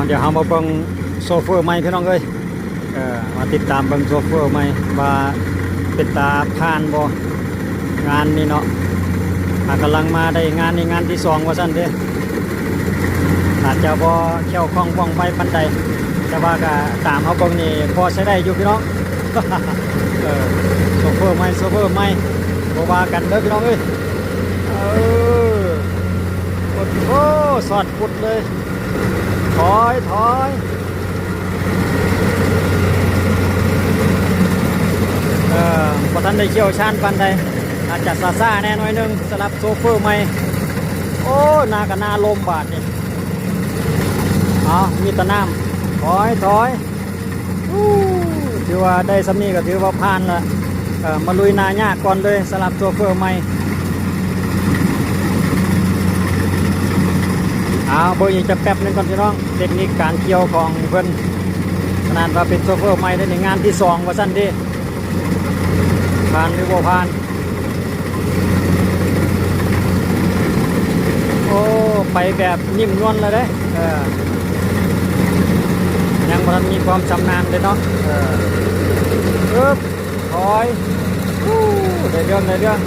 เดี๋ยวเรามาเบิ่งโซเฟอร์ใหม่พี่น้องเอ้ยมาติดตามเบิ่งโซเฟอร์ใหม่ว่าเป็นตาผ่านบ่งานนี่เนาะกำลังมาได้งานในงานที่2ว่าซั่นเด้อาจจะบ่เขี่ยวคล่องว่องไวปานใดแต่ว่าก็ตามเฮาเบิ่งนี่พอใช้ได้อยู่พี่น้อง โซเฟอร์ใหม่บ่ว่ากันเด้อพี่น้องเอ้ยโอ้สอดพุดเลยถอยพอท่านได้เชี่ยวชาญปันใดอาจจะซ่าแน่น้อยนึงสำหรับโซเฟอร์ใหม่โอ้นากับนาลมบาดนี่มีตะน้ำถอยถือว่าได้สำนีก็ถือว่าผ่านละมาลุยนายากก่อนเลยสำหรับโซเฟอร์ใหม่เบอร์ยังจะแป๊บนึงก่อนพี่น้องเทคนิคการเกี่ยวของเพื่อนขนาดว่าเป็นโซเฟอร์ใหม่ในงานที่2ว่าสั้นดิผ่านหรือบ่ผ่านโอ้ไปแบบนิ่มนวลเลยเด้ยังมันมีความชำนาญเลยเนาะถอยได้เรื่อง